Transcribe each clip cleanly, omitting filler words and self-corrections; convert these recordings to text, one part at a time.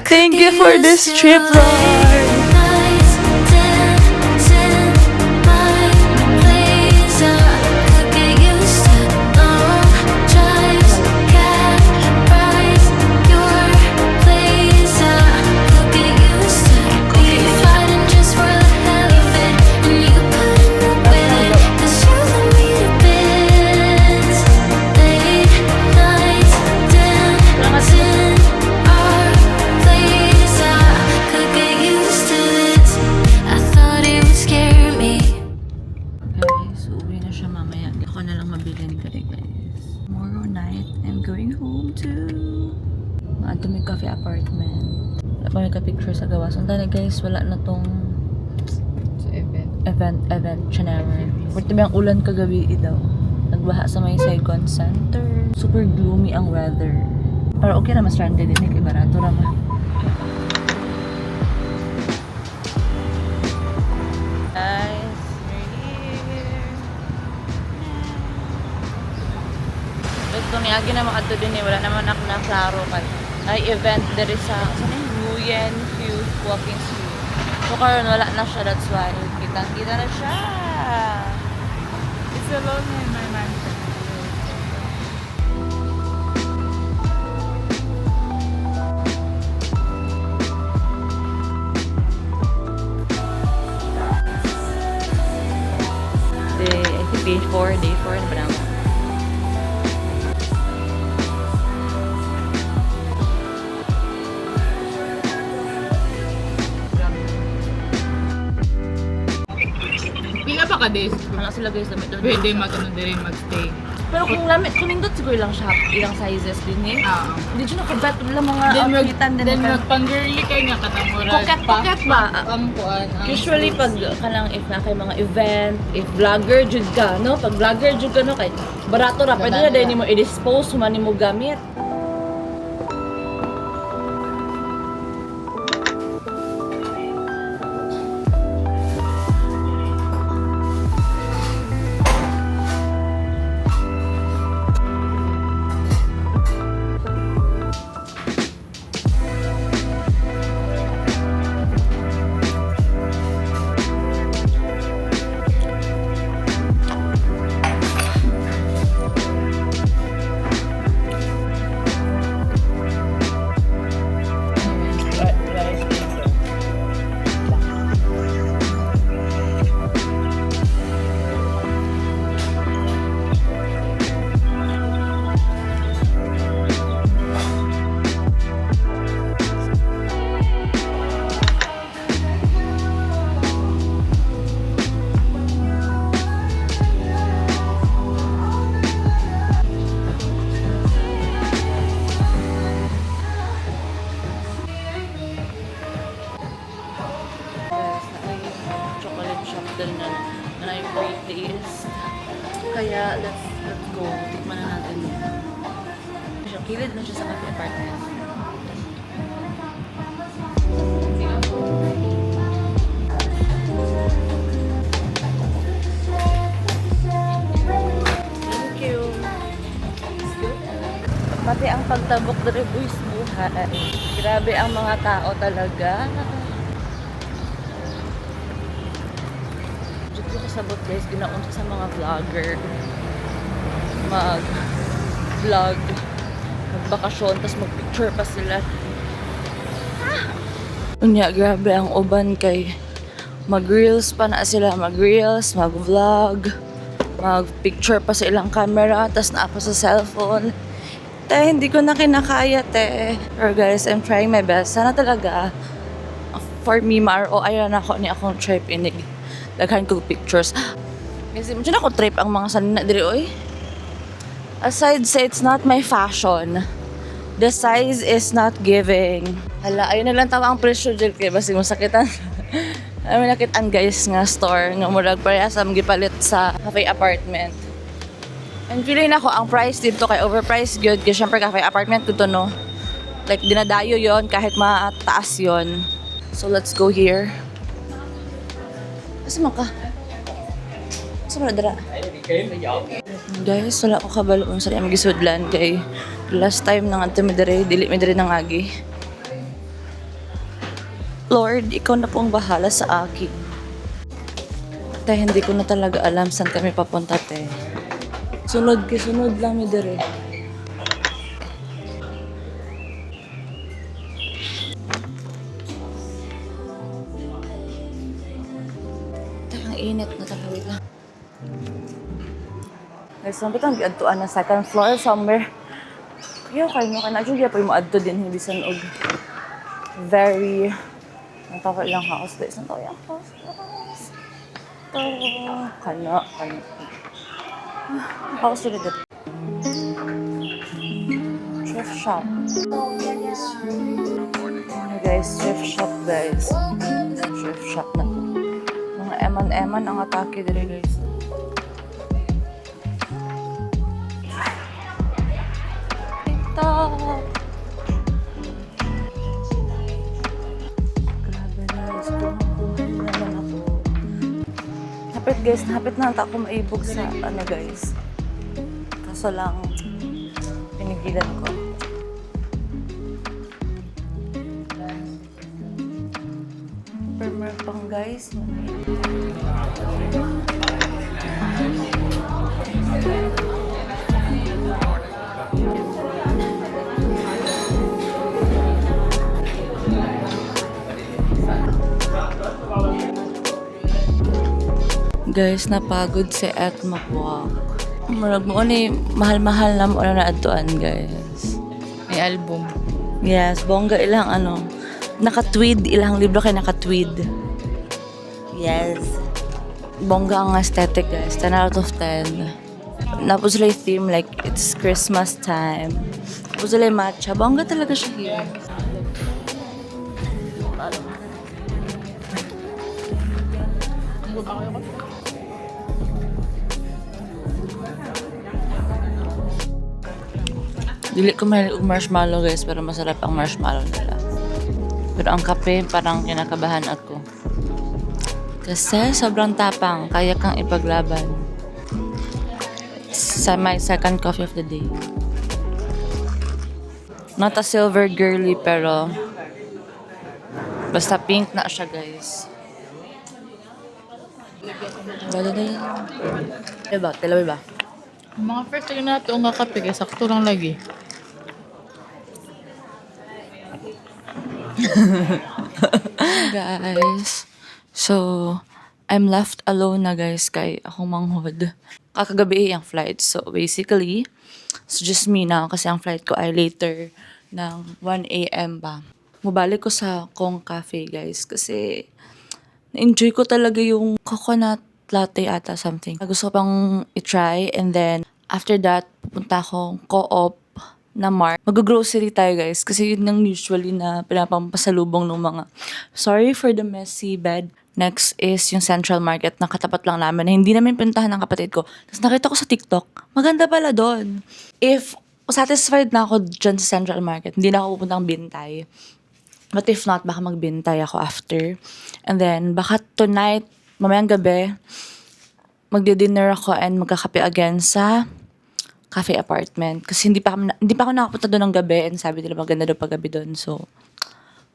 Thank you for this trip, Lord. Cafe apartment. Wala pa may ka-picture sa gawas. Ang tala guys, wala na tong event Chanera. Pwede ba ang ulan kagabi daw? Nagbaha sa may Saigon Center. Super gloomy ang weather. Pero okay na mas stranded din kay barato rama. Guys, we're here. Ito niagi na mga ato din eh. Wala naman ako na klaro kay ay event there is sa Nguyen Youth Walking Street. So karon wala na siya, that's why kita na siya. It's alone in my mansion. Day 4 na ba naman? Pila pa ka days? Ano sila guys damit doon? Pwede mag-ano din magstay. Pero kung lamit, kung nindot siguro lang shop, ilang sizes din eh. Hindi siya nakabat lang mga outfitan din. Then magpang-girly kayo nga katamura. Pocket ba? Pampuan. Usually pag kanang if na kay mga event, if vlogger jud ka, no? Pag vlogger jud ka no kay barato ra pwede na din mo i-dispose man nimo gamit. Na yung prettiest. Kaya let's go. Tikman na natin yun. Kilid na siya sa cafe apartment. Thank you. It's good. Pati ang pagtabok na rin buhay. Grabe ang mga tao talaga. Sabot guys, ginaon sa mga vlogger mag-vlog, magbakasyon, tapos mag-picture pa sila. Unya, grabe ang uban kay mag-reels pa na sila, mag-reels, mag-vlog, mag-picture pa sa ilang camera, tapos naapa sa cellphone. Te, hindi ko na kinakaya, te. Pero guys, I'm trying my best. Sana talaga, for me, ma-ROI na ako ni akong trip inig. Daghan ko pictures. Kasi mo na ako trip ang mga sanina diri oy. Aside say it's not my fashion. The size is not giving. Hala, ayun na lang tawa ang presyo dyan kay basi mo sakitan. Ay nakitaan guys nga store nga murag parehas ang gipalit sa cafe apartment. And feeling ako ang price dito kay overpriced gyud kay syempre cafe apartment kuto no. Like dinadayo yon kahit mataas yon. So let's go here. Asa man ka? Asa man dara? Guys, wala ko kabaloon sa iyang gisudlan kay last time nang anto mi diri dili mi diri nangagi. Lord, ikaw na po ang bahala sa akin. Tay, hindi ko na talaga alam saan kami papunta, te. Sunod lang mi dire. Tay, ang init na talaga. Wait lang. Guys, sabi kang giadtuan na second floor somewhere. Kaya kayo mo ka na. Actually, pa yung maadto din. Hindi san og very... Ang tawag lang house. Guys, ang tawag yung house. Kana. House ulit dito. Thrift shop. Ano guys, thrift shop guys. Thrift shop na to. Mga eman-eman ang atake dito guys. TikTok! Grabe guys, bumabumili naman ako. Hapit guys, hapit na ako maibog sa ano guys. Kaso lang, pinigilan ko. Permer pang guys. Guys, napagod si Et mag-walk. Marag mo ni mahal-mahal na mo na adtuan, guys. May album. Yes, bongga ilang ano. Naka-tweed, ilang libro kay naka-tweed. Yes. Bongga ang aesthetic, guys. 10 out of 10. Napos sila yung theme, like, it's Christmas time. Napos sila yung matcha. Bongga talaga siya here. Dili ko mahilig og marshmallow guys, pero masarap ang marshmallow nila. Pero ang kape, parang kinakabahan ako. Kasi sobrang tapang, kaya kang ipaglaban. Sa my second coffee of the day. Not a silver girly, pero basta pink na siya guys. Diba? Tilawi ba? Ang mga first time na ito nga kape, kaya sakto lang lagi. Guys, so I'm left alone na guys kay akong manghod. Kakagabi ang flight. So basically, it's just me now kasi ang flight ko ay later ng 1 a.m. ba. Mubalik ko sa Kong Cafe guys kasi na-enjoy ko talaga yung coconut latte ata something. Gusto ko pang i-try and then after that, pupunta akong co-op na Mart. Mag-grocery tayo guys kasi yun ang usually na pinapampasalubong ng mga. Sorry for the messy bed. Next is yung Central Market na katapat lang namin na hindi namin pinuntahan ng kapatid ko. Tapos nakita ko sa TikTok, maganda pala doon. If satisfied na ako dyan sa Central Market, hindi na ako pupuntang Bintay. But if not, baka magbintay ako after. And then, baka tonight, mamayang gabi, magdi-dinner ako and magkakape again sa cafe apartment. Kasi hindi pa ako nakapunta doon ng gabi and sabi nila maganda daw paggabi doon. So,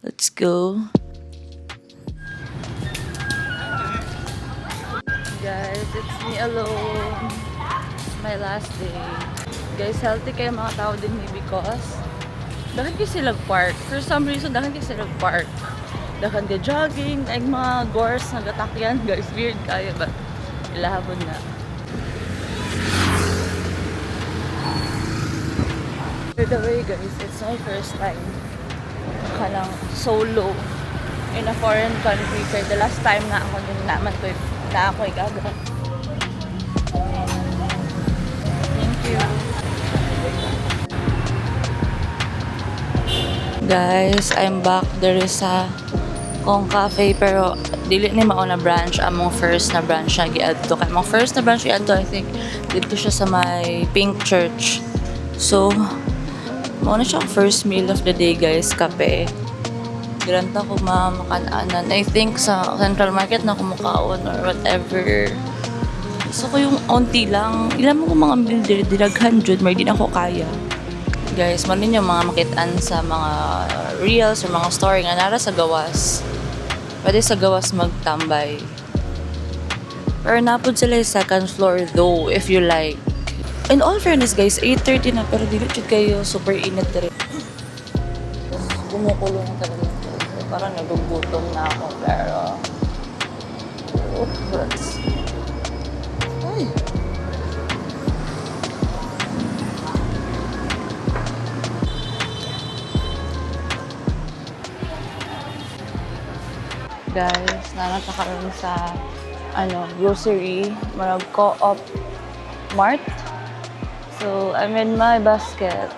let's go. Guys, it's me alone. It's my last day. Guys, healthy kayo mga tao din because dahan kayo sila park. For some reason, dahan kayo sila park. Dahan kayo jogging, ay mga gores nagatakyan. Guys, weird kayo, but ilahapon na. By the way guys, it's my first time kalang solo in a foreign country. Kaya the last time na ako din naman ko na ako gaga. Thank you. Guys, I'm back. There is a Kong Cafe pero dili ni mao na branch among first na branch na giadto. Kay among first na branch giadto I think dito siya sa may Pink Church. So mao na siya ang first meal of the day guys, kape. Giranta ko mamakananan. I think sa Central Market na kumukaon or whatever. Gusto ko yung onti lang. Ilan mo ko mga meal diraghan jud, may di na ako kaya. Guys, man ninyo mga makitaan sa mga reels or mga story nga nara sa gawas. Pwede sa gawas magtambay. Pero napod sila yung second floor though, if you like. In all fairness guys, 8:30 na pero dili jud kayo super init rin. Tapos kumukulong talaga. So, parang nagugutom na ako pero... Oops. Ay. Guys, nanata kami sa grocery, marag co-op mart. So, I'm in my basket.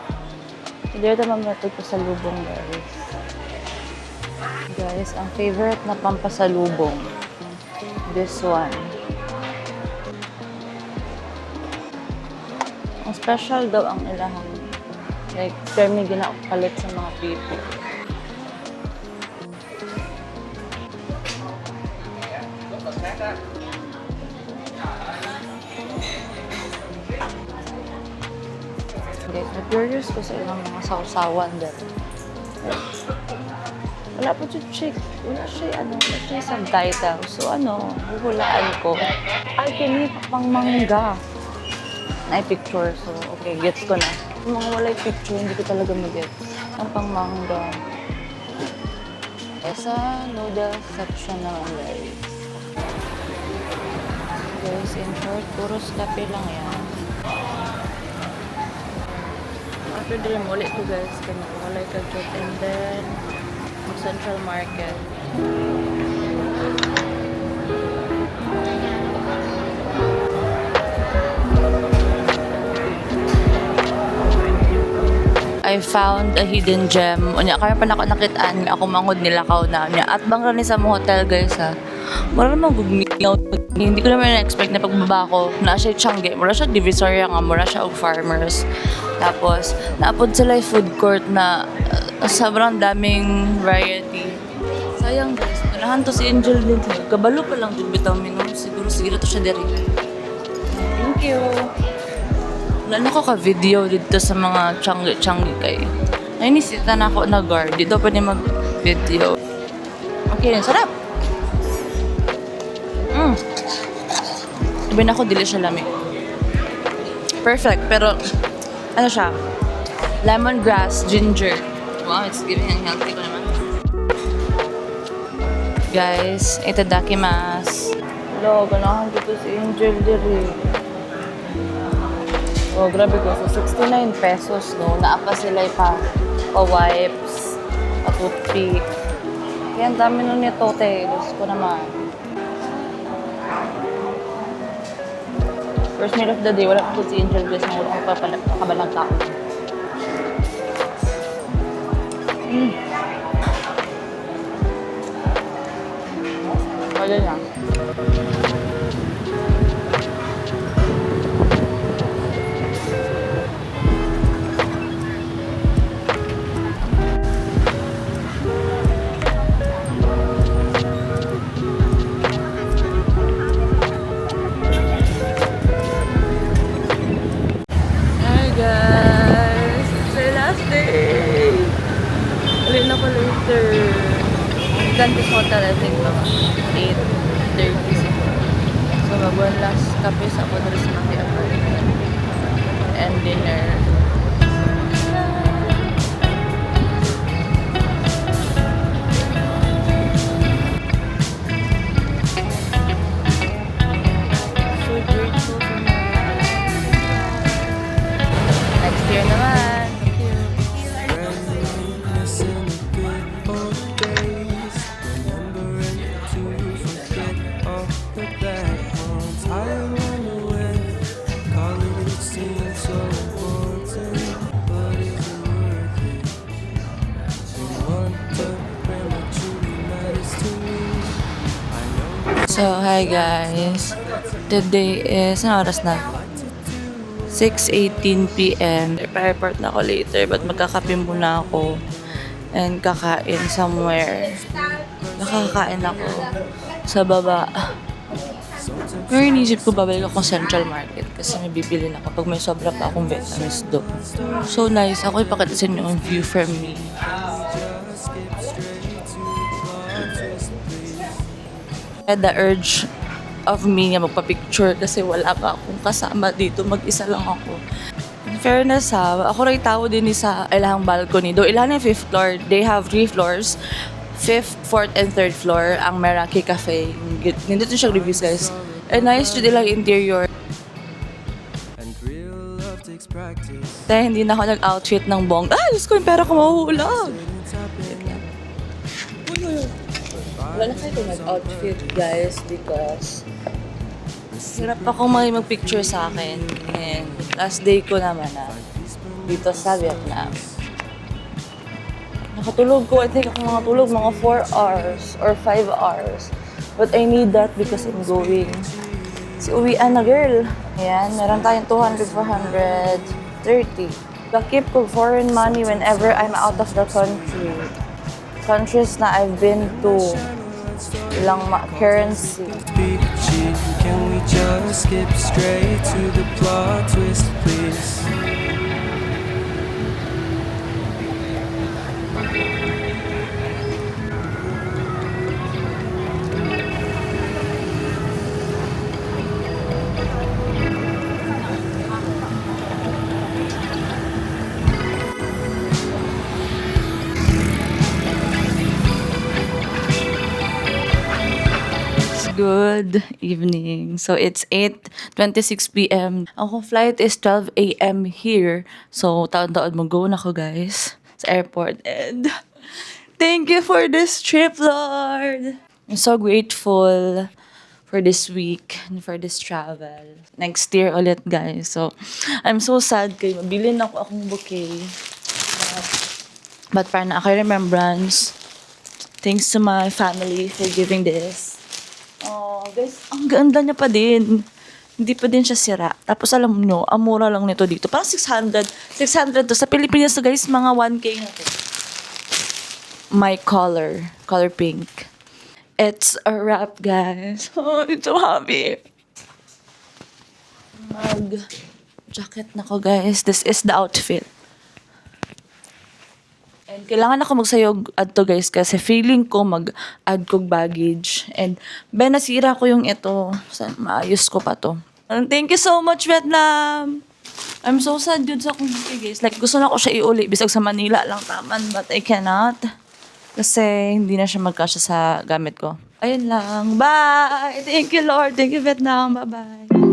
Hindi ito mamatag ko sa lubong, guys. Guys, ang favorite na pampasalubong. This one. Ang special daw ang ilahang. Like, termi ginakapalit sa mga people. Okay, na-curious ko sa ilang mga sausawan din. Wala po siya check. Wala siya subtitle. So huhulaan ko. Ay, kini pang mangga. Na-picture. So, okay, gets ko na. Kung mga walay picture, hindi ko talaga mag-gets. Ang pang mangga. Sa noodle section naman, guys. Guys, in short, puros kape lang yan. After din mo ulit ko guys, kami walay ka joke and then Central Market. I found a hidden gem. Unya kaya pa nakitaan ako mangod nilakaw na niya. At bang rani sa mga hotel guys ha. Mura naman gugniyaw. Hindi ko naman na-expect na pagbaba ko na siya Changi. Mura siya Divisoria nga. Mura siya og farmers. Tapos, naapod sila yung food court na sobrang daming variety. Sayang guys. Unahan to si Angel din. Kabalo pa lang din bitaw minum. Siguro to siya diri. Thank you. Wala na ko ka-video dito sa mga Changi kay. Nainisita na ako na guard. Dito pa din mag-video. Okay, sarap! Sabihin ako, dili siya lamig. Perfect, pero ano siya? Lemongrass, ginger. Wow, it's giving ang healthy ko naman. Guys, itadakimasu. Hello, ganahan dito si Angel diri. Oh, grabe ko. So, 69 pesos, no? Naapa sila pa-wipes, pa-toothpick. Kaya ang dami nun nito, te. Diyos ko naman. First meal of the day, wala ko si Angel Grace na wala ko kabalang tao. Kaya na. Dantes Hotel, I think mga 8:30 siguro. So, mag-one last kape sa ako dito sa Maki apartment. And dinner. So grateful for my life. Next year naman. Thank you. So, hi guys. Today is, ano oras na? 6:18 p.m. Ipa-report na ako later, but magkakape muna ako and kakain somewhere. Nakakain ako sa baba. Pero inisip ko babalik ako Central Market kasi may bibili na kapag may sobra pa akong vitamins doon. So nice. Ako ipakita sa inyo yung view from me. The urge of me nga magpa-picture kasi wala pa akong kasama dito. Mag-isa lang ako. In fairness ako rin tao din sa ilang balcony. Do ilan yung 5th floor. They have 3 floors. 5th, 4th, and 3rd floor ang Meraki Cafe. Nandito siya reviews, guys. And nice yun ilang interior. Dahil hindi na ako nag-outfit ng bong. Diyos ko, yung pera ko mahuhulog. Wala na kayo nag-outfit, guys, because hirap akong mag-picture sa akin. And last day ko naman dito sa Vietnam. Nakatulog ko, I think ako nakatulog mga 4 hours or 5 hours. But I need that because I'm going. Uwian na, girl. Ayan, meron tayong 200, 430. Bakip ko foreign money whenever I'm out of the country. Countries na I've been to. Ilang currency. Can we just skip straight to the plot twist, please? Good evening. So it's 8:26 p.m. Ako flight is 12 a.m. here. So taon-taon mag-go na ko, guys, sa airport. And thank you for this trip, Lord. I'm so grateful for this week and for this travel. Next year ulit, guys. So I'm so sad kay mabili na ako akong bouquet. But para na ako remembrance. Thanks to my family for giving this. Oh, guys, ang ganda niya pa din. Hindi pa din siya sira. Tapos alam mo, ang mura lang nito dito. Parang 600. 600 to. Sa Pilipinas, guys, mga 1K na to. My color pink. It's a wrap, guys. Oh, I'm so happy. Mag-jacket na ko, guys. This is the outfit. And kailangan ako magsayog adto, guys, kasi feeling ko mag-add kog baggage. And nasira ko yung ito. Maayos ko pa to. And thank you so much, Vietnam! I'm so sad yun sa akong bouquet, guys. Like, gusto na ko siya iuli. Bisag sa Manila lang taman, but I cannot. Kasi hindi na siya magkasya sa gamit ko. Ayun lang. Bye! Thank you, Lord. Thank you, Vietnam. Bye-bye.